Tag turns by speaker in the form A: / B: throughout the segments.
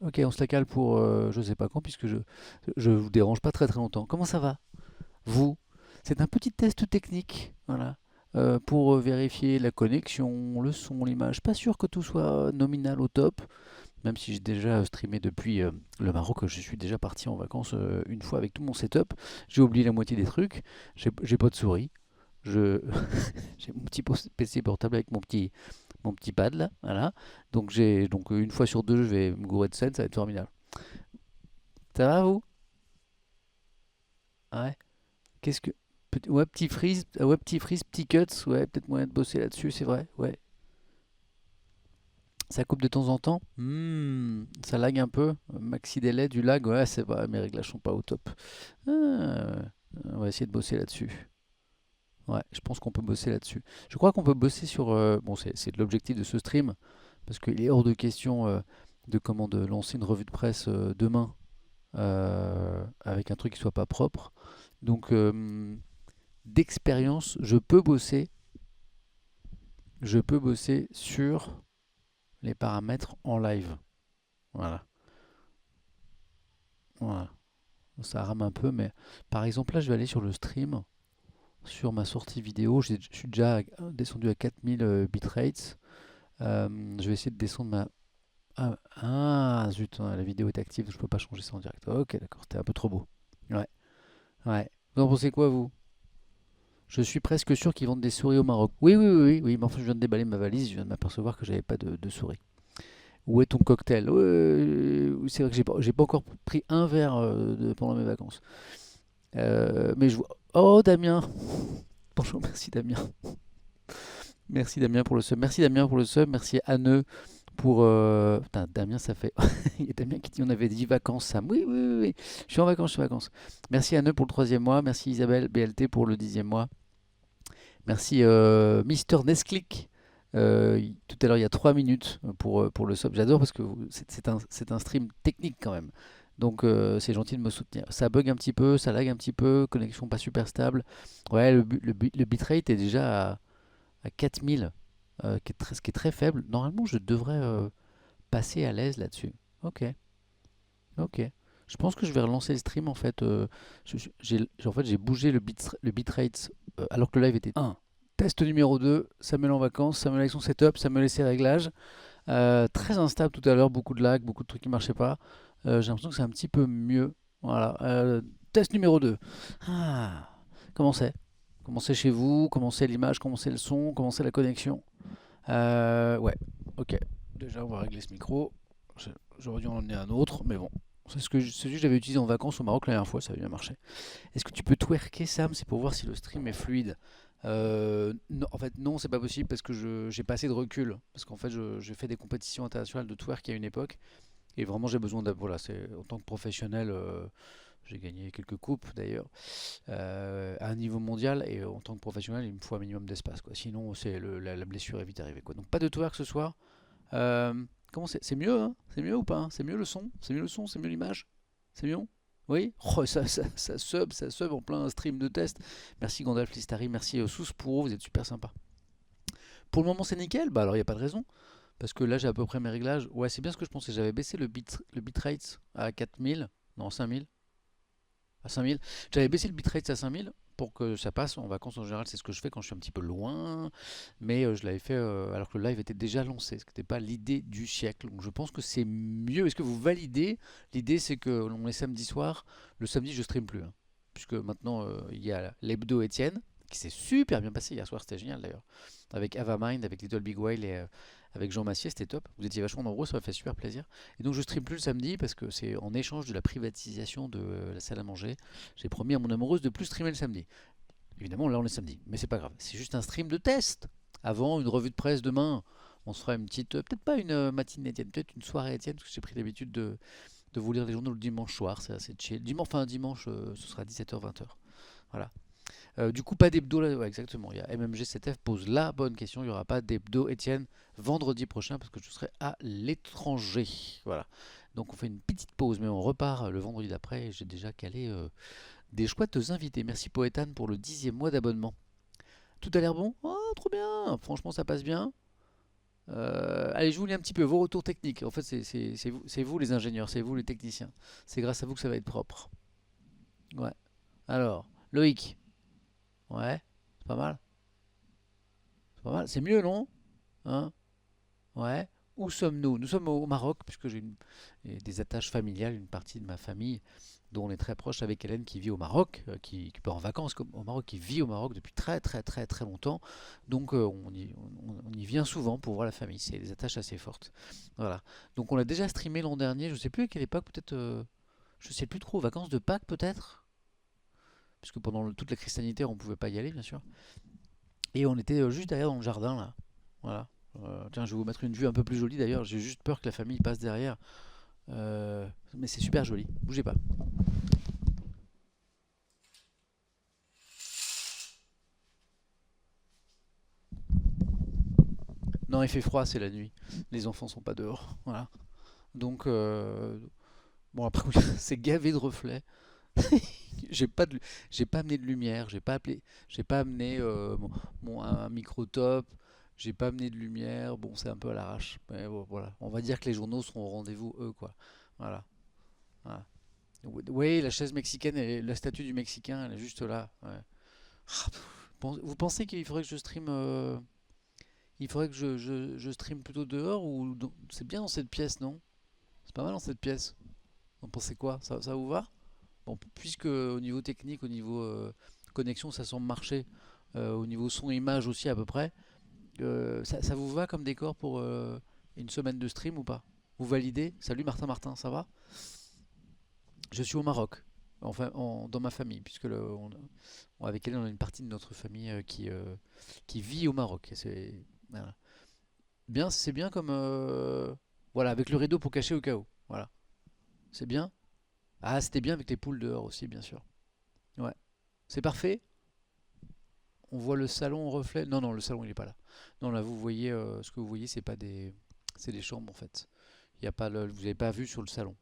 A: Ok, on se la cale pour je sais pas quand, puisque je vous dérange pas très très longtemps. Comment ça va, vous? C'est un petit test technique, voilà, pour vérifier la connexion, le son, l'image. Pas sûr que tout soit nominal au top, même si j'ai déjà streamé depuis le Maroc. Je suis déjà parti en vacances une fois avec tout mon setup. J'ai oublié la moitié des trucs. J'ai pas de souris. Je j'ai mon petit PC portable avec mon petit pad là, voilà. Donc une fois sur deux, je vais me gourer de scène, ça va être formidable. Ça va vous? Ouais. Qu'est-ce que ouais, petit freeze, petit cuts, ouais, peut-être moyen de bosser là-dessus, c'est vrai. Ouais. Ça coupe de temps en temps. Ça lag un peu. Maxi délai, du lag, ouais, c'est vrai, mes réglages sont pas au top. Ah, on va essayer de bosser là-dessus. Ouais, je pense qu'on peut bosser là-dessus. Je crois qu'on peut bosser sur. Bon, c'est l'objectif de ce stream, parce qu'il est hors de question de lancer une revue de presse demain avec un truc qui soit pas propre. Donc, d'expérience, je peux bosser sur les paramètres en live. Voilà. Voilà. Ça rame un peu, mais par exemple, là, je vais aller sur le stream, sur ma sortie vidéo. Je suis déjà descendu à 4000 bitrates. Je vais essayer de descendre ma. Zut, hein, la vidéo est active, je peux pas changer ça en direct. Ok, d'accord, c'était un peu trop beau. Ouais, ouais. Vous en pensez quoi, vous? Je suis presque sûr qu'ils vendent des souris au Maroc. Oui, oui, oui, oui, oui, mais enfin, je viens de déballer ma valise, je viens de m'apercevoir que j'avais pas de souris. Où est ton cocktail? C'est vrai que j'ai pas encore pris un verre pendant mes vacances. Mais je vois. Oh, Damien! Bonjour, merci Damien. Merci Damien pour le sub. Merci Damien pour le sub. Merci Anne pour. Putain, Damien, ça fait. Il y a Damien qui dit on avait dit vacances, Sam. Oui, oui, oui, oui. Je suis en vacances, je suis en vacances. Merci Anne pour le troisième mois. Merci Isabelle BLT pour le 10e mois. Merci Mister Nesclick. Tout à l'heure, il y a 3 minutes pour le sub. J'adore parce que c'est un stream technique quand même. Donc c'est gentil de me soutenir. Ça bug un petit peu, ça lag un petit peu, connexion pas super stable. Ouais, le bitrate est déjà à 4000, ce qui est très faible. Normalement, je devrais passer à l'aise là-dessus. Ok, ok. Je pense que je vais relancer le stream en fait. J'ai bougé le bitrate alors que le live était un. Test numéro 2, Samuel en vacances, Samuel avec son setup, Samuel et ses réglages. Très instable tout à l'heure, beaucoup de lag, beaucoup de trucs qui marchaient pas. J'ai l'impression que c'est un petit peu mieux. Voilà. Test numéro 2. Ah, comment c'est? Comment c'est chez vous? Comment c'est l'image? Comment c'est le son? Comment c'est la connexion? Ouais, ok. Déjà, on va régler ce micro. J'aurais dû en emmener un autre, mais bon. Celui que j'avais utilisé en vacances au Maroc la dernière fois, ça a bien marché. Est-ce que tu peux twerker, Sam? C'est pour voir si le stream est fluide. Non, en fait, non, c'est pas possible parce que j'ai pas assez de recul. Parce qu'en fait, j'ai fait des compétitions internationales de twerk à une époque. Et vraiment, j'ai besoin de. Voilà, en tant que professionnel, j'ai gagné quelques coupes d'ailleurs, à un niveau mondial. Et en tant que professionnel, il me faut un minimum d'espace, quoi. Sinon, la blessure est vite arrivée, quoi. Donc, pas de twerk ce soir. Euh, Comment c'est mieux, hein? C'est mieux ou pas, hein? C'est mieux le son? C'est mieux le son? C'est mieux l'image? C'est mieux? Oui? Oh, ça sub en plein stream de test. Merci Gandalf Listari, merci Sous Pour vous êtes super sympa. Pour le moment, c'est nickel. Bah alors, il n'y a pas de raison. Parce que là, j'ai à peu près mes réglages. Ouais, c'est bien ce que je pensais. J'avais baissé le bitrate à 4000. Non, 5000. À 5000. J'avais baissé le bitrate à 5000 pour que ça passe. En vacances, en général, c'est ce que je fais quand je suis un petit peu loin. Mais je l'avais fait alors que le live était déjà lancé, ce qui n'était pas l'idée du siècle. Donc je pense que c'est mieux. Est-ce que vous validez? L'idée, c'est que l'on est samedi soir. Le samedi, je stream plus, hein. Puisque maintenant, il y a l'hebdo Étienne, qui s'est super bien passé hier soir. C'était génial d'ailleurs. Avec Avamind, avec Little Big Whale et avec Jean Massier, c'était top. Vous étiez vachement nombreux, ça m'a fait super plaisir. Et donc je stream plus le samedi parce que c'est en échange de la privatisation de la salle à manger. J'ai promis à mon amoureuse de plus streamer le samedi. Évidemment, là on est samedi, mais c'est pas grave. C'est juste un stream de test. Avant une revue de presse demain, on se fera une petite, peut-être pas une matinée Étienne, peut-être une soirée Étienne, parce que j'ai pris l'habitude de vous lire les journaux le dimanche soir, c'est assez chill. Dimanche, ce sera 17h-20h. Voilà. Du coup, pas d'hebdo là, ouais, exactement. Il y a MMG7F pose la bonne question. Il n'y aura pas d'hebdo, Étienne, vendredi prochain parce que je serai à l'étranger. Voilà. Donc on fait une petite pause, mais on repart le vendredi d'après. J'ai déjà calé des chouettes invités. Merci Poétane pour le 10e mois d'abonnement. Tout a l'air bon? Oh, trop bien! Franchement, ça passe bien. Allez, je vous lis un petit peu vos retours techniques. En fait, c'est vous les ingénieurs, c'est vous les techniciens. C'est grâce à vous que ça va être propre. Ouais. Alors, Loïc. Ouais. C'est pas mal. C'est pas mal. C'est mieux, non? Hein? Ouais. Où sommes-nous? Nous sommes au Maroc, puisque j'ai des attaches familiales, une partie de ma famille dont on est très proche avec Hélène qui vit au Maroc, qui part en vacances au Maroc, qui vit au Maroc depuis très très très très longtemps. Donc on y vient souvent pour voir la famille. C'est des attaches assez fortes. Voilà. Donc on l'a déjà streamé l'an dernier. Je sais plus à quelle époque, peut-être. Je sais plus trop. Vacances de Pâques peut-être. Puisque pendant toute la crise sanitaire, on pouvait pas y aller, bien sûr. Et on était juste derrière dans le jardin là. Voilà. Tiens, je vais vous mettre une vue un peu plus jolie d'ailleurs. J'ai juste peur que la famille passe derrière. Mais c'est super joli. Bougez pas. Non, il fait froid, c'est la nuit. Les enfants sont pas dehors. Voilà. Donc, bon, après, c'est gavé de reflets. J'ai pas de, j'ai pas amené de lumière. J'ai pas amené un micro top. J'ai pas amené de lumière. Bon, c'est un peu à l'arrache. Mais bon, voilà. On va dire que les journaux seront au rendez-vous, eux, quoi. Voilà. Voilà. Oui, la chaise mexicaine, la statue du Mexicain, elle est juste là. Ouais. Ah, vous pensez qu'il faudrait que je stream il faudrait que je stream plutôt dehors ou c'est bien dans cette pièce, non? C'est pas mal dans cette pièce. Vous en pensez quoi? Ça vous va? Bon, puisque au niveau technique, au niveau connexion, ça semble marcher, au niveau son et image aussi à peu près, ça vous va comme décor pour une semaine de stream ou pas? Vous validez? Salut Martin Martin, ça va? Je suis au Maroc, enfin dans ma famille, puisque avec elle on a une partie de notre famille qui vit au Maroc. Voilà. Bien, c'est bien comme voilà, avec le rideau pour cacher au cas où. Voilà, c'est bien. Ah, c'était bien avec les poules dehors aussi, bien sûr. Ouais, c'est parfait. On voit le salon en reflet. Non, non, le salon il est pas là. Non, là vous voyez ce que vous voyez, c'est des chambres en fait. Il y a pas vous n'avez pas vu sur le salon.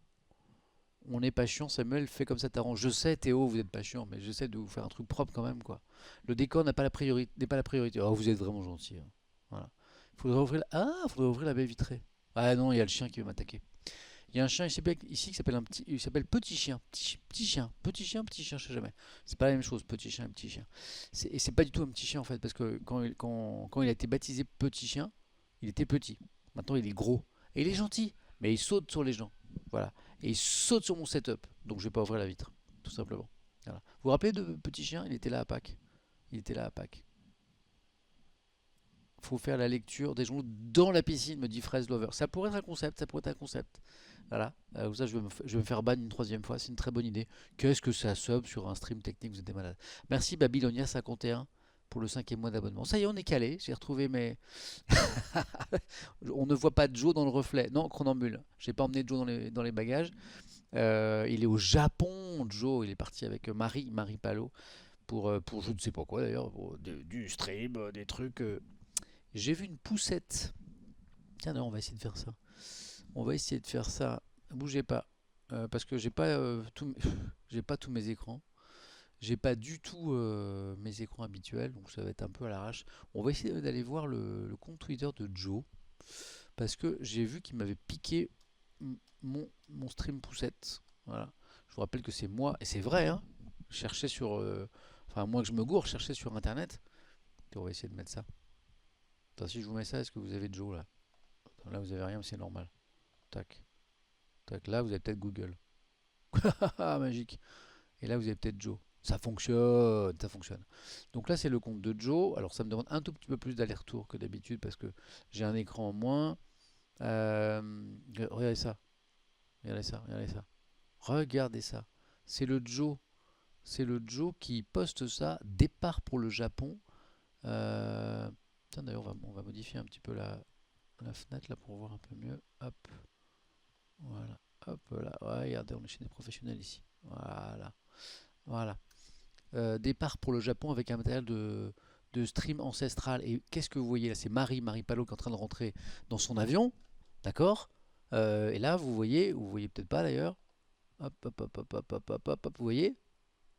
A: On n'est pas chiant, Samuel, fais comme ça t'arrange. Je sais, Théo, vous n'êtes pas chiant, mais j'essaie de vous faire un truc propre quand même, quoi. Le décor n'a pas la priorité, n'est pas la priorité. Oh, vous êtes vraiment gentil, hein. Voilà. Faudrait ouvrir la baie vitrée. Ah non, il y a le chien qui veut m'attaquer. Il y a un chien ici qui s'appelle il s'appelle Petit Chien. Petit chien. Petit chien, petit chien, je sais jamais. C'est pas la même chose, petit chien et petit chien. Et c'est pas du tout un petit chien en fait, parce que quand il a été baptisé Petit Chien, il était petit. Maintenant il est gros. Et il est gentil, mais il saute sur les gens. Voilà. Et il saute sur mon setup. Donc je vais pas ouvrir la vitre, tout simplement. Voilà. Vous vous rappelez de Petit Chien? Il était là à Pâques. Il était là à Pâques. Faut faire la lecture des journaux dans la piscine, me dit Fraise Lover. Ça pourrait être un concept, ça pourrait être un concept. Voilà, ça je vais me faire ban une troisième fois, c'est une très bonne idée. Qu'est-ce que ça sub sur un stream technique, vous êtes des malades. Merci Babylonia51 pour le cinquième mois d'abonnement. Ça y est, on est calé, j'ai retrouvé mes... On ne voit pas Joe dans le reflet. Non, Chronambule, j'ai pas emmené Joe dans les bagages. Il est au Japon, Joe, il est parti avec Marie Palo, pour je ne sais pas quoi d'ailleurs, du stream, des trucs. J'ai vu une poussette. Tiens, non, on va essayer de faire ça. On va essayer de faire ça. Bougez pas. Parce que j'ai pas tous mes écrans. J'ai pas du tout mes écrans habituels, donc ça va être un peu à l'arrache. On va essayer d'aller voir le compte Twitter de Joe. Parce que j'ai vu qu'il m'avait piqué mon stream poussette. Voilà. Je vous rappelle que c'est moi, et c'est vrai, hein. Je cherchais sur. Enfin, moi que je me gourre, je cherchais sur internet. Et on va essayer de mettre ça. Attends, si je vous mets ça, est-ce que vous avez Joe là? Attends, là vous avez rien, mais c'est normal. Tac. Tac, là vous avez peut-être Google. Ah, magique. Et là vous avez peut-être Joe. Ça fonctionne, ça fonctionne. Donc là c'est le compte de Joe. Alors ça me demande un tout petit peu plus d'aller-retour que d'habitude parce que j'ai un écran en moins. Euh, regardez ça, regardez ça, regardez ça. Regardez ça. C'est le Joe. C'est le Joe qui poste ça. Départ pour le Japon. Tiens d'ailleurs on va modifier un petit peu la fenêtre là pour voir un peu mieux. Hop. Voilà. Hop là. Ouais, regardez, on est chez des professionnels ici. Voilà. Voilà. Départ pour le Japon avec un matériel de stream ancestral. Et qu'est-ce que vous voyez là? C'est Marie Palo qui est en train de rentrer dans son avion. D'accord. Et là, vous voyez peut-être pas d'ailleurs. Hop, hop, hop, hop, hop, hop, hop, hop, vous voyez?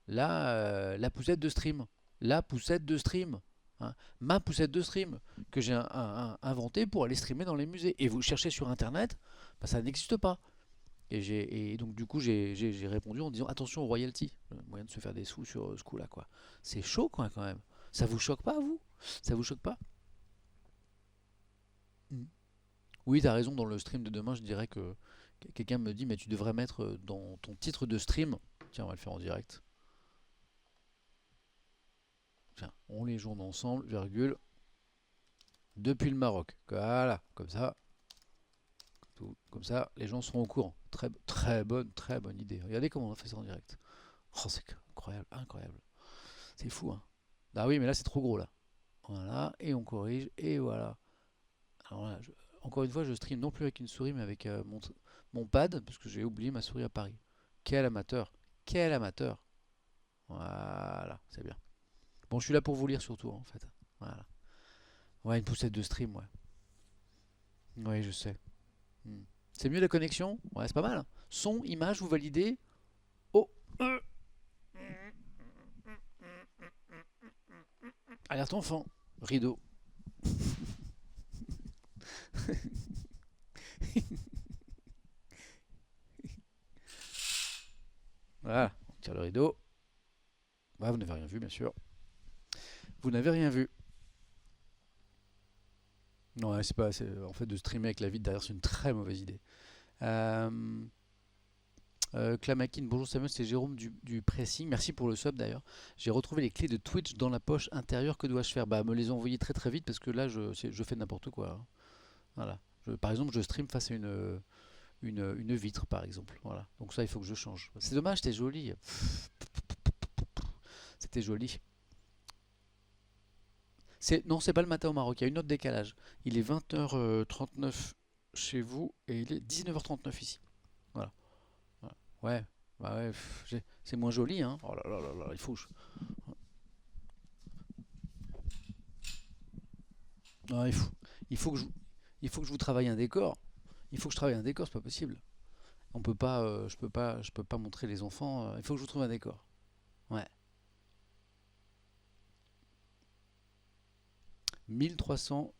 A: Là, la poussette de stream. La poussette de stream. hein. Ma poussette de stream que j'ai inventée pour aller streamer dans les musées. Et vous cherchez sur internet, bah, ça n'existe pas. Et donc du coup j'ai répondu en disant attention aux royalties, moyen de se faire des sous sur ce coup-là quoi. C'est chaud quoi quand même. Ça vous choque pas vous? Ça vous choque pas? Mm. Oui, t'as raison, dans le stream de demain, je dirais que quelqu'un me dit mais tu devrais mettre dans ton titre de stream. Tiens, on va le faire en direct. Tiens, on les journe ensemble, virgule, depuis le Maroc. Voilà, comme ça, comme ça, les gens seront au courant. Très bonne idée. Regardez comment on a fait ça en direct. Oh, c'est incroyable, incroyable. C'est fou, hein. Ah oui, mais là c'est trop gros là. Voilà, et on corrige, et voilà. Alors là, encore une fois, je stream non plus avec une souris, mais avec mon pad, parce que j'ai oublié ma souris à Paris. Quel amateur, quel amateur. Voilà, c'est bien. Bon, je suis là pour vous lire surtout, en fait. Voilà. Ouais, une poussette de stream, ouais. Oui, je sais. Hmm. C'est mieux la connexion? Ouais, c'est pas mal, hein. Son, image, vous validez? Oh, alerte enfant. Rideau. Voilà, on tire le rideau. Ouais, vous n'avez rien vu, bien sûr. Vous n'avez rien vu. Non, ouais, c'est pas. En fait, de streamer avec la vitre derrière, c'est une très mauvaise idée. Euh, Clamakin, bonjour Samuel, c'est Jérôme du Pressing. Merci pour le sub d'ailleurs. J'ai retrouvé les clés de Twitch dans la poche intérieure. Que dois-je faire? Bah, me les envoyer très vite parce que là, je fais n'importe quoi, hein. Voilà. Par exemple, je stream face à une vitre, par exemple. Voilà. Donc ça, il faut que je change. C'est dommage, c'était joli. C'était joli. Non, c'est pas le matin au Maroc. Il y a une autre décalage. Il est 20h39 chez vous et il est 19h39 ici. Voilà. Voilà. Ouais. Bah ouais, c'est moins joli, hein. Oh là là là là, ah, il faut que il faut que je vous travaille un décor. Il faut que je travaille un décor, c'est pas possible. On peut pas, je peux pas montrer les enfants. Il faut que je vous trouve un décor. Ouais. 1300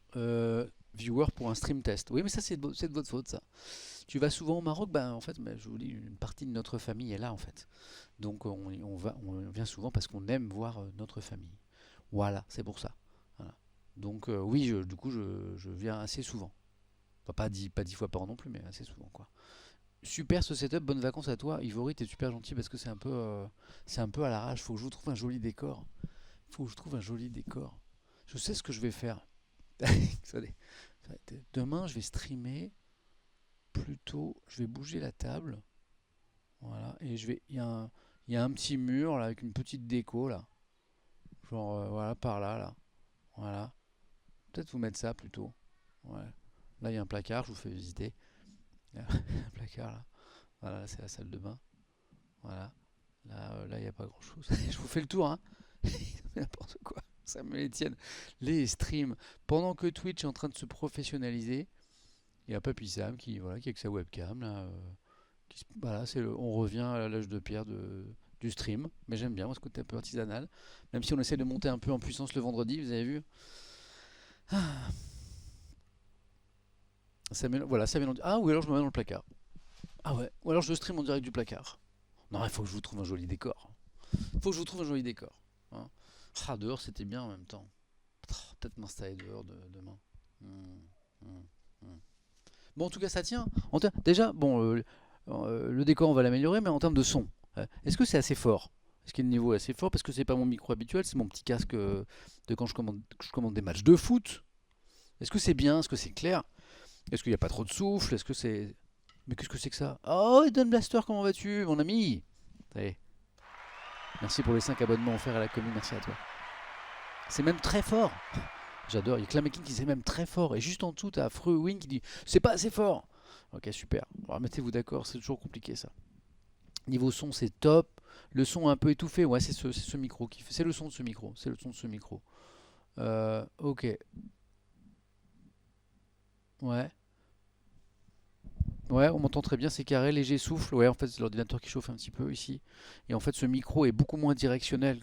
A: viewers pour un stream test. Oui, mais ça, c'est de votre faute, ça. Tu vas souvent au Maroc? Ben, en fait, ben, je vous dis, une partie de notre famille est là, en fait. Donc, on vient souvent parce qu'on aime voir notre famille. Voilà, c'est pour ça. Voilà. Donc, oui, du coup, je viens assez souvent. Enfin, pas 10 fois par an non plus, mais assez souvent, quoi. Super ce setup, bonnes vacances à toi. Ivory, t'es super gentil parce que c'est un peu à l'arrache. Faut que je vous trouve un joli décor. Faut que je trouve un joli décor. Je sais ce que je vais faire. Attendez. Demain, je vais streamer. Plutôt, je vais bouger la table. Voilà. Et il y a un petit mur là avec une petite déco là. Genre, voilà, par là, là. Voilà. Peut-être vous mettre ça plutôt. Ouais. Là, il y a un placard, je vous fais visiter. Il y a un placard là. Voilà, c'est la salle de bain. Voilà. Là, il n'y a pas grand chose. Je vous fais le tour, hein. N'importe quoi. Ça me les tienne. Les streams. Pendant que Twitch est en train de se professionnaliser, il y a Papy Sam qui avec sa webcam là. Voilà, on revient à l'âge de pierre du stream. Mais j'aime bien moi, ce côté un peu artisanal. Même si on essaie de monter un peu en puissance le vendredi, vous avez vu. Ah, voilà, ça mélange. Ah, ou alors je me mets dans le placard. Ah ouais, ou alors je stream en direct du placard. Non, il faut que je vous trouve un joli décor. Il faut que je vous trouve un joli décor, hein. Ah, dehors c'était bien en même temps. Peut-être m'installer dehors demain. Hmm, hmm, hmm. Bon, en tout cas, ça tient. Déjà, bon, le décor, on va l'améliorer, mais en termes de son, est-ce que c'est assez fort? Est-ce que le niveau est assez fort? Parce que c'est pas mon micro habituel, c'est mon petit casque de quand je commande des matchs de foot. Est-ce que c'est bien? Est-ce que c'est clair? Est-ce qu'il n'y a pas trop de souffle? Est-ce que c'est. Mais qu'est-ce que c'est que ça? Oh, Eden Blaster, comment vas-tu, mon ami? Allez, merci pour les 5 abonnements offerts à la commune, merci à toi. C'est même très fort. J'adore, il y a Clamakin qui c'est même très fort. Et juste en dessous, t'as Wing qui dit c'est pas assez fort. Ok, super. Alors, mettez-vous d'accord, c'est toujours compliqué ça. Niveau son, c'est top. Le son un peu étouffé, ouais, c'est ce micro qui fait. C'est le son de ce micro. C'est le son de ce micro. Ok, ouais. Ouais, on m'entend très bien, c'est carré, léger souffle. Ouais, en fait, c'est l'ordinateur qui chauffe un petit peu ici. Et en fait, ce micro est beaucoup moins directionnel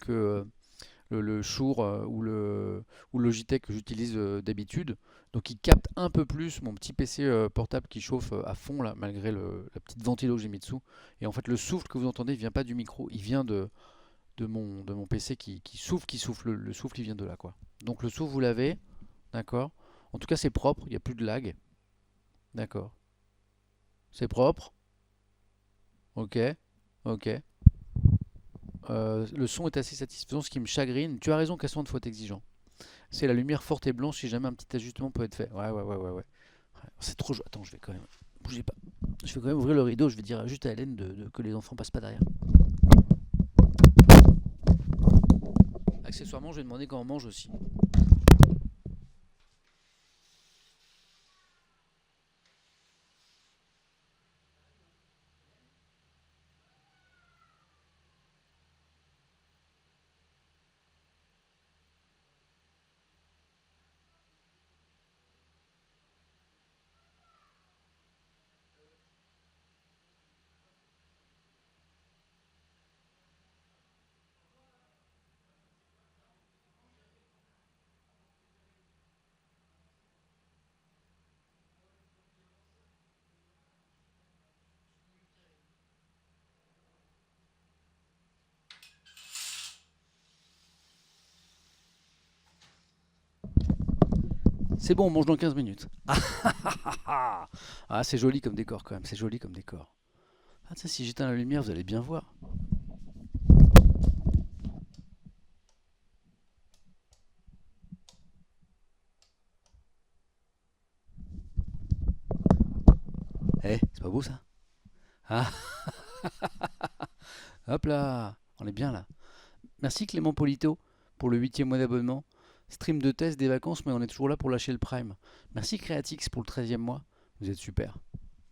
A: le Shure ou le Logitech que j'utilise d'habitude. Donc il capte un peu plus mon petit PC portable qui chauffe à fond là, malgré la petite ventilo que j'ai mis dessous. Et en fait le souffle que vous entendez ne vient pas du micro, il vient de mon PC qui souffle. Le souffle il vient de là quoi. Donc le souffle vous l'avez, d'accord. En tout cas c'est propre, il n'y a plus de lag. D'accord. C'est propre. Ok. Ok. Le son est assez satisfaisant, ce qui me chagrine. Tu as raison, Cassandre, il faut être exigeant. C'est la lumière forte et blanche, si jamais un petit ajustement peut être fait. Ouais, ouais, ouais, ouais, ouais. Ouais, c'est trop joyeux. Attends, je vais quand même. Bougez pas. Je vais quand même ouvrir le rideau. Je vais dire juste à Hélène que les enfants passent pas derrière. Accessoirement, je vais demander quand on mange aussi. C'est bon, on mange dans 15 minutes. Ah, c'est joli comme décor quand même. C'est joli comme décor. Ah, tiens, si j'éteins la lumière, vous allez bien voir. Eh, c'est pas beau ça? Ah, hop là. On est bien là. Merci Clément Polito pour le 8e mois d'abonnement. Stream de test des vacances, mais on est toujours là pour lâcher le prime. Merci Creatix pour le 13e mois. Vous êtes super.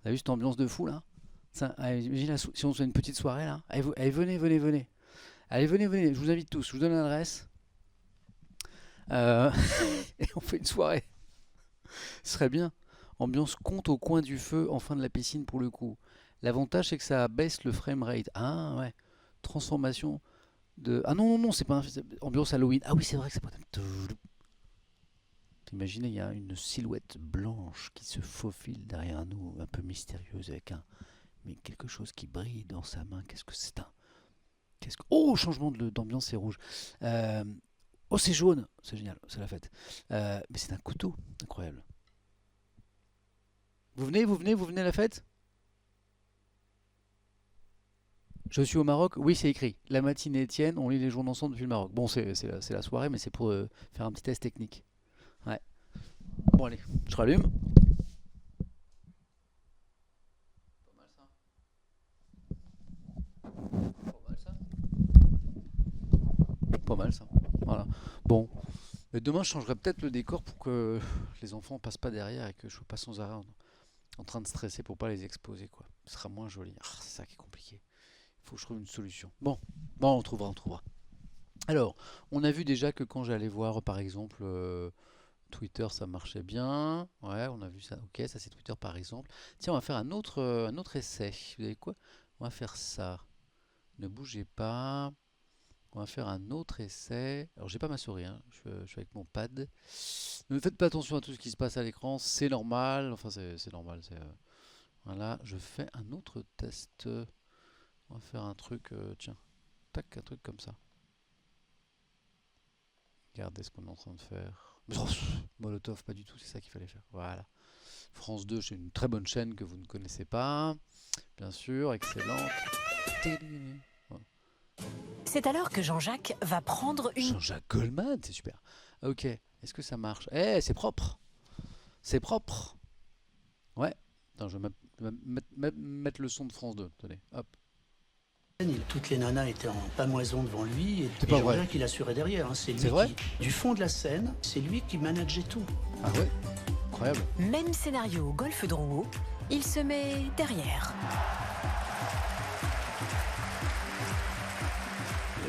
A: T'as vu cette ambiance de fou là? Ça, allez, imagine si on se fait une petite soirée là. Allez, allez, venez, venez, venez. Allez, venez, venez. Je vous invite tous. Je vous donne l'adresse. Euh, et on fait une soirée. Ce serait bien. Ambiance compte au coin du feu en fin de la piscine pour le coup. L'avantage c'est que ça baisse le framerate. Ah ouais. Transformation de. Ah non, non, non, c'est pas ambiance Halloween. Ah oui, c'est vrai que c'est pas. Imaginez, il y a une silhouette blanche qui se faufile derrière nous, un peu mystérieuse, avec mais quelque chose qui brille dans sa main. Qu'est-ce que c'est Oh, changement d'ambiance, c'est rouge. Euh, Oh, c'est jaune. C'est génial, c'est la fête. Mais c'est un couteau, incroyable. Vous venez, vous venez, vous venez à la fête? Je suis au Maroc. Oui, c'est écrit. La matinée Étienne, on lit les journaux ensemble depuis le Maroc. Bon, c'est la soirée, mais c'est pour faire un petit test technique. Ouais. Bon, allez, je rallume. Pas mal ça. Pas mal ça. Pas mal ça. Voilà. Bon. Mais demain, je changerai peut-être le décor pour que les enfants passent pas derrière et que je sois pas sans arrêt en train de stresser pour pas les exposer, quoi. Ce sera moins joli. Ah, c'est ça qui est compliqué. Il faut que je trouve une solution. Bon, bon, on trouvera, on trouvera. Alors, on a vu déjà que quand j'allais voir, par exemple, Twitter, ça marchait bien. Ouais, on a vu ça. Ok, ça c'est Twitter par exemple. Tiens, on va faire un autre essai. Vous savez quoi? On va faire ça. Ne bougez pas. On va faire un autre essai. Alors, j'ai pas ma souris, hein. Je suis avec mon pad. Ne faites pas attention à tout ce qui se passe à l'écran. C'est normal. Enfin, c'est normal. Voilà, je fais un autre test. On va faire un truc. Tiens, tac, un truc comme ça. Regardez ce qu'on est en train de faire. Molotov, pas du tout, c'est ça qu'il fallait faire. Voilà. France 2, c'est une très bonne chaîne que vous ne connaissez pas. Bien sûr, excellente.
B: C'est alors que Jean-Jacques va prendre une...
A: Jean-Jacques Goldman, c'est super. Ok, est-ce que ça marche? Eh, c'est propre. C'est propre. Ouais. Attends, je vais mettre le son de France 2. Tenez, hop.
C: Toutes les nanas étaient en pamoison devant lui et
A: C'est pas vrai.
C: Jean-Jacques il assurait derrière. C'est lui
A: C'est vrai
C: qui, du fond de la scène, c'est lui qui manageait tout.
A: Ah ouais? Incroyable.
B: Même scénario au Golfe Drouot, il se met derrière.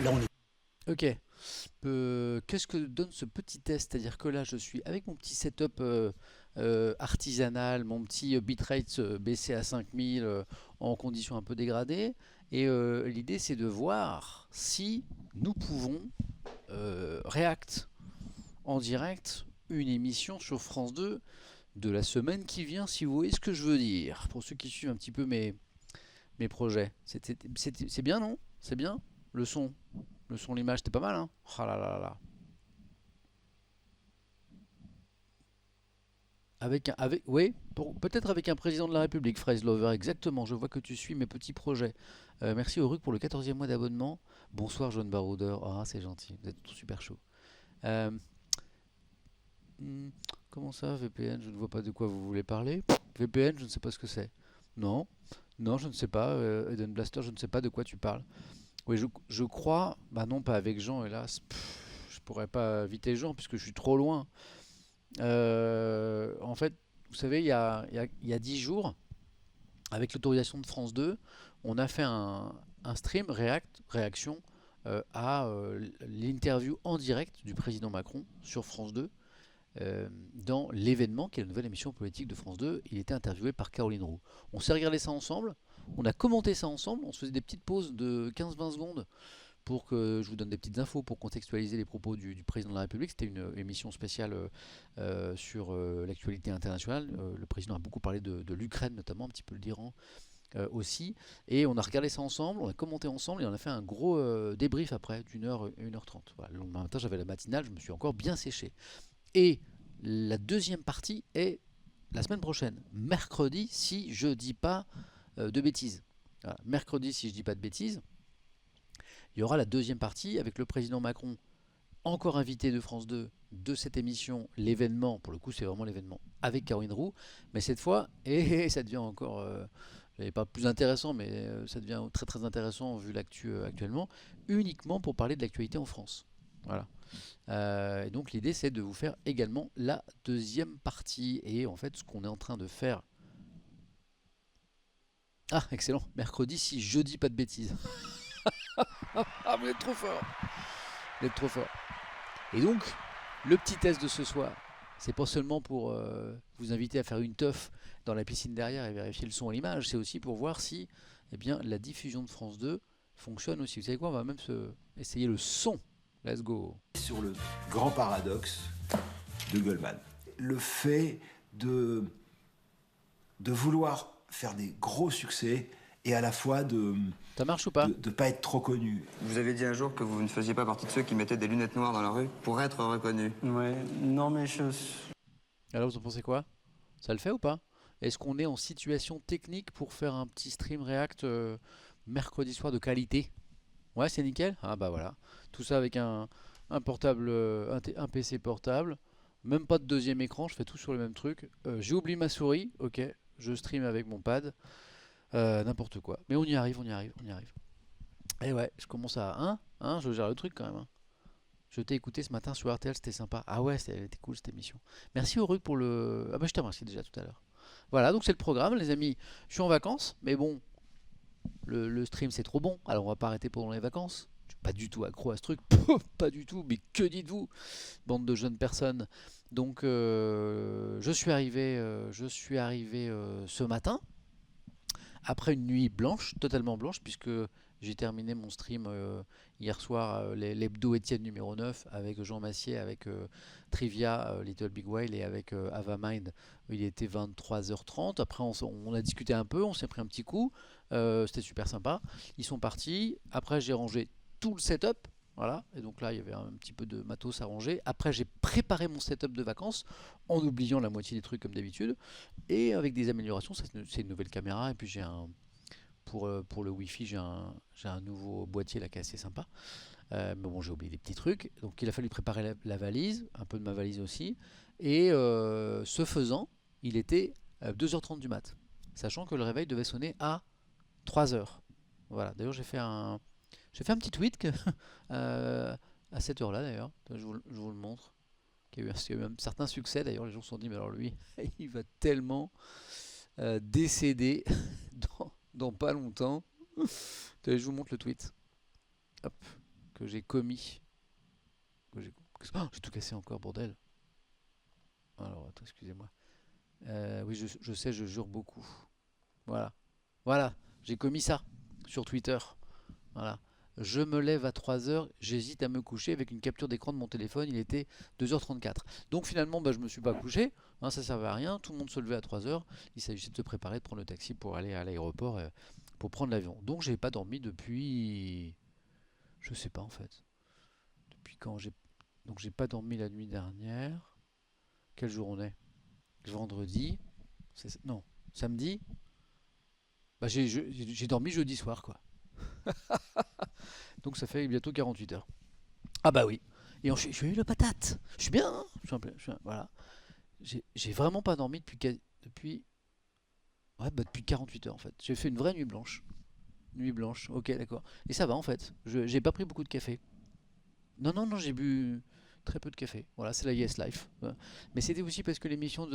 C: Là on est
A: Ok. Qu'est-ce que donne ce petit test? C'est-à-dire que là, je suis avec mon petit setup artisanal, mon petit bitrate baissé à 5000 en conditions un peu dégradées. Et l'idée, c'est de voir si nous pouvons React en direct, une émission sur France 2 de la semaine qui vient, si vous voyez ce que je veux dire. Pour ceux qui suivent un petit peu mes projets. C'est bien, non? C'est bien? Le son, l'image, c'était pas mal, hein? Oh là là là là. Oui, peut-être avec un président de la République, Fraise Lover, exactement. Je vois que tu suis mes petits projets. Merci Auruk pour le 14e mois d'abonnement. Bonsoir, Jaune Baroudeur. Ah, c'est gentil, vous êtes tous super chaud. Euh, Comment ça, VPN? Je ne vois pas de quoi vous voulez parler. VPN, je ne sais pas ce que c'est. Non, non, je ne sais pas. Eden Blaster, je ne sais pas de quoi tu parles. Oui, je crois. Bah non, pas avec Jean, hélas. Je pourrais pas inviter Jean puisque je suis trop loin. En fait, vous savez, il y a 10 jours, avec l'autorisation de France 2, on a fait un stream réaction à l'interview en direct du président Macron sur France 2. Dans l'événement, qui est la nouvelle émission politique de France 2, il était interviewé par Caroline Roux. On s'est regardé ça ensemble, on a commenté ça ensemble, on se faisait des petites pauses de 15-20 secondes pour que je vous donne des petites infos pour contextualiser les propos du président de la République. C'était une émission spéciale sur l'actualité internationale. Le président a beaucoup parlé de l'Ukraine notamment, un petit peu l'Iran aussi. Et on a regardé ça ensemble, on a commenté ensemble et on a fait un gros débrief après d'une heure, 1h30. Voilà, le lendemain matin, j'avais la matinale, je me suis encore bien séché. Et la deuxième partie est la semaine prochaine, mercredi, si je dis pas de bêtises. Voilà, mercredi, si je dis pas de bêtises, il y aura la deuxième partie avec le président Macron, encore invité de France 2 de cette émission, l'événement, pour le coup c'est vraiment l'événement, avec Caroline Roux, mais cette fois, et ça devient encore, pas plus intéressant, mais ça devient très très intéressant vu l'actu actuellement, uniquement pour parler de l'actualité en France. Voilà. Et donc l'idée c'est de vous faire également la deuxième partie. Et en fait ce qu'on est en train de faire... Ah excellent, mercredi si je dis pas de bêtises. Ah vous êtes trop fort. Vous êtes trop fort. Et donc le petit test de ce soir, c'est pas seulement pour vous inviter à faire une teuf dans la piscine derrière et vérifier le son et l'image, c'est aussi pour voir si eh bien, la diffusion de France 2 fonctionne aussi. Vous savez quoi, on va même essayer le son. Let's go.
D: Sur le grand paradoxe de Goldman. Le fait de vouloir faire des gros succès et à la fois
A: Ça marche ou pas?
D: de pas être trop connu.
E: Vous avez dit un jour que vous ne faisiez pas partie de ceux qui mettaient des lunettes noires dans la rue pour être reconnus.
F: Ouais, non mais
A: Alors vous en pensez quoi? Ça le fait ou pas? Est-ce qu'on est en situation technique pour faire un petit stream React mercredi soir de qualité? Ouais, c'est nickel. Ah bah voilà. Tout ça avec un portable, un PC portable. Même pas de deuxième écran, je fais tout sur le même truc. J'ai oublié ma souris, ok. Je stream avec mon pad. N'importe quoi. Mais on y arrive, on y arrive, on y arrive. Et ouais, je commence à... je gère le truc quand même. Je t'ai écouté ce matin sur RTL, c'était sympa. Ah ouais, c'était cool cette émission. Merci Auruk pour le... Ah bah je t'ai remercié déjà tout à l'heure. Voilà, donc c'est le programme les amis. Je suis en vacances, mais bon, le stream c'est trop bon, alors on va pas arrêter pendant les vacances. Je suis pas du tout accro à ce truc, pas du tout, mais que dites-vous, bande de jeunes personnes. Donc je suis arrivé ce matin, après une nuit blanche, totalement blanche, puisque j'ai terminé mon stream hier soir, l'hebdo Étienne numéro 9, avec Jean Massier, avec Trivia, Little Big Whale et avec Avamind. Il était 23h30. Après, on a discuté un peu, on s'est pris un petit coup. C'était super sympa. Ils sont partis. Après, j'ai rangé tout le setup. Voilà. Et donc là, il y avait un petit peu de matos à ranger. Après, j'ai préparé mon setup de vacances en oubliant la moitié des trucs comme d'habitude. Et avec des améliorations, c'est une nouvelle caméra. Et puis, j'ai un. Pour le Wi-Fi, j'ai un nouveau boîtier là qui est assez sympa. Mais bon, j'ai oublié des petits trucs. Donc il a fallu préparer la valise, un peu de ma valise aussi. Et ce faisant, il était 2h30 du mat. Sachant que le réveil devait sonner à 3h. Voilà, d'ailleurs j'ai fait un petit tweet à cette heure-là d'ailleurs. Je vous le montre. Qui a eu un certain succès d'ailleurs. Les gens se sont dit, mais alors lui, il va tellement décéder dans pas longtemps. Je vous montre le tweet. Hop, que j'ai commis. J'ai tout cassé encore, bordel. Alors, attends, excusez-moi. Oui, je sais, je jure beaucoup. Voilà. Voilà, j'ai commis ça sur Twitter. Voilà. Je me lève à 3h, j'hésite à me coucher avec une capture d'écran de mon téléphone, il était 2h34. Donc finalement, bah, je me suis pas couché, hein, ça servait à rien, tout le monde se levait à 3h, il s'agissait de se préparer, de prendre le taxi pour aller à l'aéroport, pour prendre l'avion. Donc j'ai pas dormi depuis... Je sais pas en fait. Depuis quand j'ai... Donc j'ai pas dormi la nuit dernière. Quel jour on est? Vendredi. Non, samedi. Bah j'ai dormi jeudi soir quoi. Donc ça fait bientôt 48 heures. Ah bah oui. Et je suis eu le patate. Je suis bien. Hein, voilà. J'ai vraiment pas dormi depuis... Ouais, bah depuis 48 heures en fait. J'ai fait une vraie nuit blanche. Nuit blanche, ok d'accord. Et ça va en fait. J'ai pas pris beaucoup de café. Non, non, non, j'ai bu très peu de café. Voilà, c'est la Yes Life. Voilà. Mais c'était aussi parce que l'émission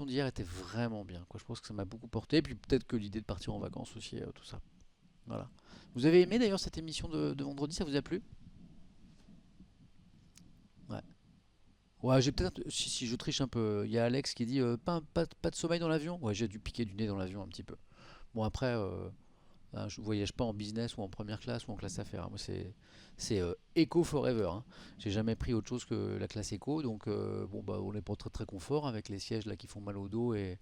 A: d'hier était vraiment bien, quoi. Je pense que ça m'a beaucoup porté. Et puis peut-être que l'idée de partir en vacances aussi, tout ça. Voilà. Vous avez aimé d'ailleurs cette émission de vendredi, ça vous a plu? Ouais. Ouais, j'ai peut-être. Si, je triche un peu. Il y a Alex qui dit pas de sommeil dans l'avion. Ouais, j'ai dû piquer du nez dans l'avion un petit peu. Bon, après, je voyage pas en business ou en première classe ou en classe affaires, hein. Moi, c'est Eco Forever, hein. J'ai jamais pris autre chose que la classe Eco, donc bon, bah, on n'est pas très très confort avec les sièges là qui font mal au dos et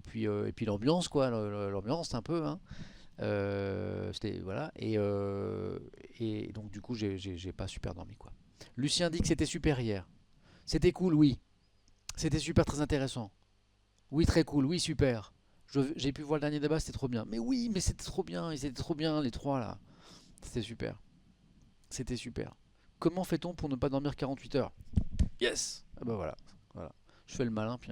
A: puis l'ambiance, quoi. L'ambiance, un peu, hein. C'était, voilà. Et donc, du coup, j'ai pas super dormi, quoi. Lucien dit que c'était super hier. C'était cool, oui. C'était super très intéressant. Oui, très cool, oui, super. J'ai pu voir le dernier débat, c'était trop bien. Mais oui, mais c'était trop bien, ils étaient trop bien, les trois là. C'était super. C'était super. Comment fait-on pour ne pas dormir 48 heures? Yes. Ah bah voilà. Voilà. Je fais le malin, puis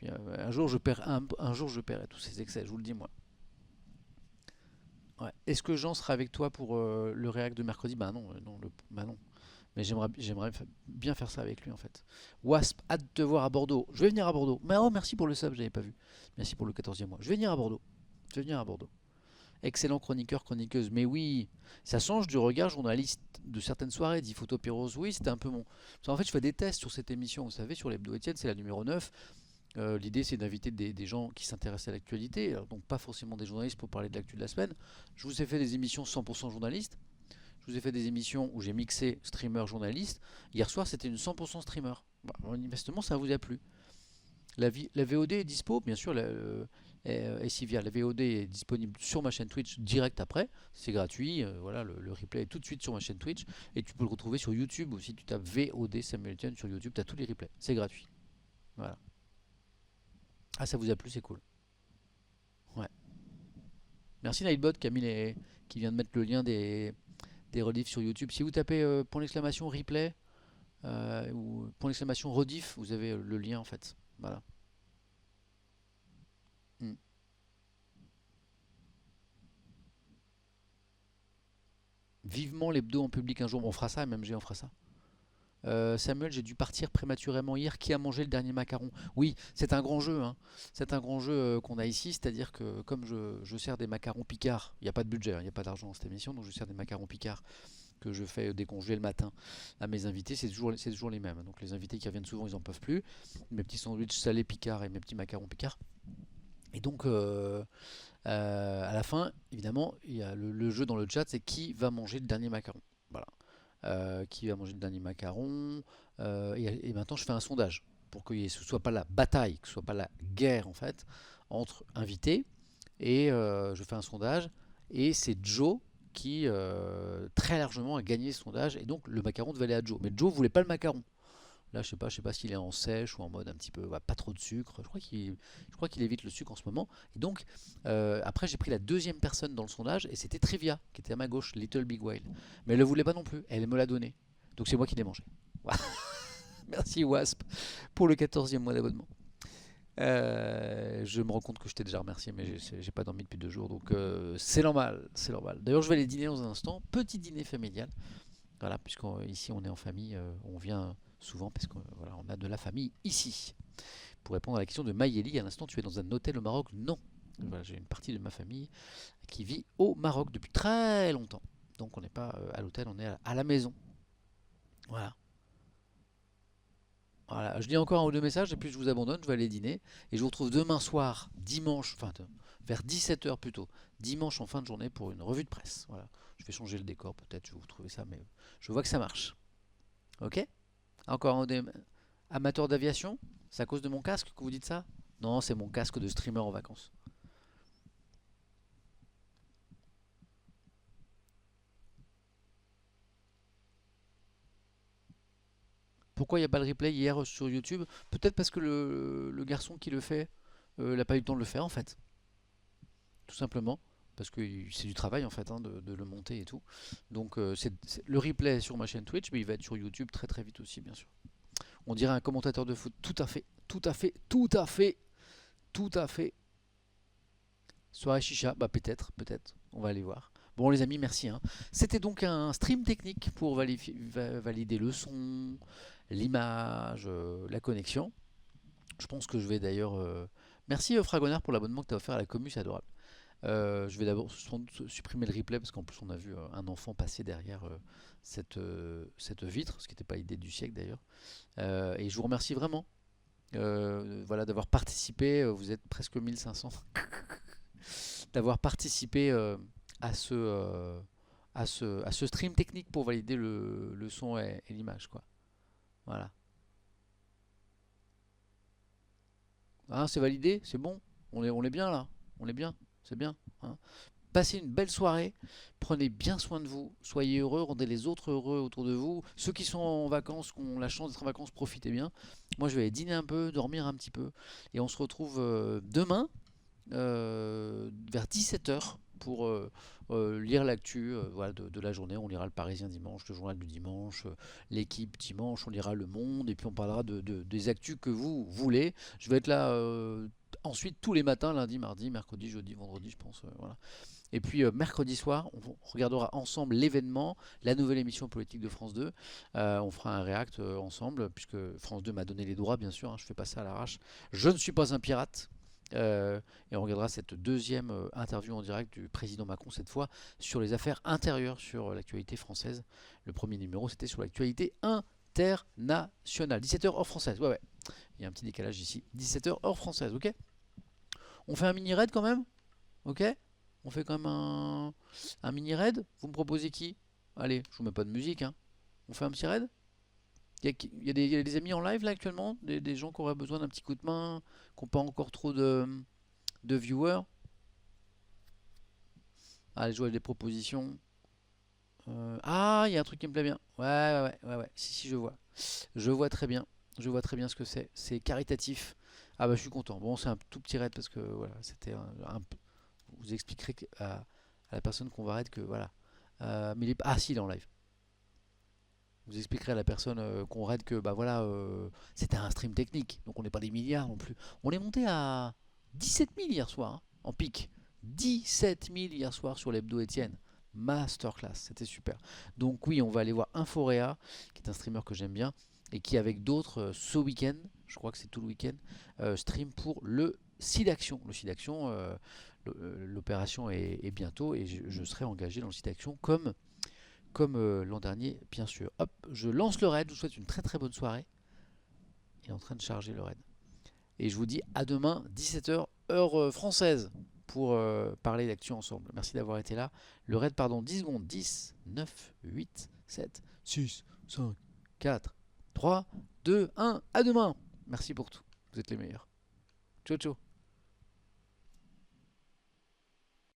A: un jour je perds un jour je perds tous ces excès, je vous le dis moi. Ouais. Est-ce que Jean sera avec toi pour le réact de mercredi? Bah non, non, bah non. Mais j'aimerais bien faire ça avec lui en fait. Wasp, hâte de te voir à Bordeaux. Je vais venir à Bordeaux. Mais oh, merci pour le sub, j'avais pas vu. Merci pour le 14e mois. Je vais venir à Bordeaux. Je vais venir à Bordeaux. Excellent chroniqueur, chroniqueuse. Mais oui, ça change du regard journaliste de certaines soirées, dit Photopyros. Oui, c'était un peu mon. Parce qu'en fait, je fais des tests sur cette émission. Vous savez, sur l'Hebdo Étienne, c'est la numéro 9. L'idée, c'est d'inviter des gens qui s'intéressent à l'actualité. Donc, pas forcément des journalistes pour parler de l'actu de la semaine. Je vous ai fait des émissions 100% journalistes. Je vous ai fait des émissions où j'ai mixé streamer journaliste. Hier soir, c'était une 100% streamer. Bah, manifestement, ça vous a plu. La VOD est dispo, bien sûr. SIVIA, la VOD est disponible sur ma chaîne Twitch direct après. C'est gratuit. Voilà, le replay est tout de suite sur ma chaîne Twitch. Et tu peux le retrouver sur YouTube aussi. Tu tapes VOD Samuel Etienne sur YouTube. Tu as tous les replays. C'est gratuit. Voilà. Ah, ça vous a plu, c'est cool. Ouais. Merci Nightbot qui vient de mettre le lien des rediffs sur YouTube. Si vous tapez point d'exclamation replay ou point d'exclamation rediff, vous avez le lien en fait. Voilà. Mm. Vivement l'hebdo en public un jour. Bon, on fera ça, MMG, on fera ça. Samuel, j'ai dû partir prématurément hier. Qui a mangé le dernier macaron? Oui, c'est un grand jeu, hein. C'est un grand jeu qu'on a ici, c'est-à-dire que comme je sers des macarons Picard, il n'y a pas de budget, hein, il n'y a pas d'argent dans cette émission, donc je sers des macarons Picard que je fais décongeler le matin à mes invités, c'est toujours les mêmes. Donc les invités qui reviennent souvent, ils n'en peuvent plus. Mes petits sandwichs salés Picard et mes petits macarons Picard. Et donc à la fin, évidemment, il y a le jeu dans le chat, c'est qui va manger le dernier macaron. Voilà. Qui va manger le dernier macaron. Et maintenant, je fais un sondage pour que ce ne soit pas la bataille, que ce ne soit pas la guerre en fait entre invités. Et je fais un sondage et c'est Joe qui très largement a gagné ce sondage et donc le macaron devait aller à Joe. Mais Joe voulait pas le macaron. Là, je sais pas s'il est en sèche ou en mode un petit peu, pas trop de sucre. Je crois qu'il évite le sucre en ce moment. Et donc, après, j'ai pris la deuxième personne dans le sondage et c'était Trivia qui était à ma gauche, Little Big Whale. Mais elle ne voulait pas non plus. Elle me l'a donné. Donc c'est moi qui l'ai mangé. Merci Wasp pour le 14e mois d'abonnement. Je me rends compte que je t'ai déjà remercié, mais j'ai pas dormi depuis 2 jours, donc c'est normal, c'est normal. D'ailleurs, je vais aller dîner dans un instant, petit dîner familial. Voilà, puisqu'ici on est en famille, on vient souvent parce qu'on voilà, on a de la famille ici. Pour répondre à la question de Mayeli, à l'instant, tu es dans un hôtel au Maroc? Non. Voilà, j'ai une partie de ma famille qui vit au Maroc depuis très longtemps. Donc on n'est pas à l'hôtel, on est à la maison. Voilà. Voilà, je lis encore un ou deux messages et puis je vous abandonne, je vais aller dîner. Et je vous retrouve demain soir, dimanche, enfin vers 17h plutôt, dimanche en fin de journée pour une revue de presse. Voilà. Je vais changer le décor peut-être, je vais vous trouver ça, mais je vois que ça marche. Ok? Encore un des amateurs d'aviation? C'est à cause de mon casque que vous dites ça? Non, c'est mon casque de streamer en vacances. Pourquoi il n'y a pas le replay hier sur YouTube? Peut-être parce que le garçon qui le fait, n'a pas eu le temps de le faire en fait. Tout simplement. Parce que c'est du travail en fait hein, de le monter et tout. Donc le replay est sur ma chaîne Twitch, mais il va être sur YouTube très très vite aussi bien sûr. On dirait un commentateur de foot. Tout à fait, tout à fait, tout à fait, tout à fait. Soirée chicha, bah peut-être, peut-être. On va aller voir. Bon les amis, merci. Hein. C'était donc un stream technique pour valider le son, l'image, la connexion. Je pense que je vais d'ailleurs... Merci Fragonard pour l'abonnement que tu as offert à la commu, c'est adorable. Je vais d'abord supprimer le replay parce qu'en plus on a vu un enfant passer derrière cette vitre, ce qui n'était pas l'idée du siècle d'ailleurs. Et je vous remercie vraiment voilà, d'avoir participé, vous êtes presque 1500, d'avoir participé à ce stream technique pour valider le son et l'image. Voilà. Hein, c'est validé, c'est bon, on est bien là, on est bien, c'est bien. Hein. Passez une belle soirée, prenez bien soin de vous, soyez heureux, rendez les autres heureux autour de vous. Ceux qui sont en vacances, qui ont la chance d'être en vacances, profitez bien. Moi je vais aller dîner un peu, dormir un petit peu, et on se retrouve demain vers 17h pour lire l'actu voilà, de la journée. On lira le Parisien dimanche, le journal du dimanche, l'équipe dimanche, on lira le Monde, et puis on parlera des actus que vous voulez. Je vais être là ensuite tous les matins, lundi, mardi, mercredi, jeudi, vendredi, je pense. Voilà. Et puis mercredi soir, on regardera ensemble l'événement, la nouvelle émission politique de France 2. On fera un react ensemble, puisque France 2 m'a donné les droits, bien sûr, hein, je ne fais pas ça à l'arrache. Je ne suis pas un pirate. Et on regardera cette deuxième interview en direct du président Macron, cette fois sur les affaires intérieures, sur l'actualité française. Le premier numéro, c'était sur l'actualité internationale. 17h heure française, ouais. Il y a un petit décalage ici. 17h heure française, ok? On fait un mini raid quand même? Ok? On fait quand même un mini raid? Vous me proposez qui? Allez, je vous mets pas de musique, hein. On fait un petit raid? Il y a des amis en live là actuellement? Des gens qui auraient besoin d'un petit coup de main, qui n'ont pas encore trop de viewers? Allez, je vois des propositions. Ah, il y a un truc qui me plaît bien. Ouais. Si, je vois. Je vois très bien. Je vois très bien ce que c'est. C'est caritatif. Ah bah je suis content. Bon, c'est un tout petit raid parce que voilà, c'était vous expliquerez à la personne qu'on va raid que voilà. Mais ah si, il est en live. Vous expliquerez à la personne qu'on raid que bah voilà, c'était un stream technique. Donc on n'est pas des milliards non plus. On est monté à 17 000 hier soir, hein, en pic. 17 000 hier soir sur l'hebdo Étienne. Masterclass, c'était super. Donc oui, on va aller voir Inforea, qui est un streamer que j'aime bien, et qui avec d'autres ce week-end, je crois que c'est tout le week-end, stream pour le SIDAction. Le SIDAction, l'opération est bientôt, et je serai engagé dans le SIDAction comme l'an dernier, bien sûr. Hop, je lance le raid, je vous souhaite une très très bonne soirée. Il est en train de charger le raid. Et je vous dis à demain, 17h, heure française, pour parler d'actu ensemble. Merci d'avoir été là. Le raid, pardon, 10 secondes. 10, 9, 8, 7, 6, 5, 4, 3, 2, 1. À demain. Merci pour tout. Vous êtes les meilleurs. Ciao, ciao.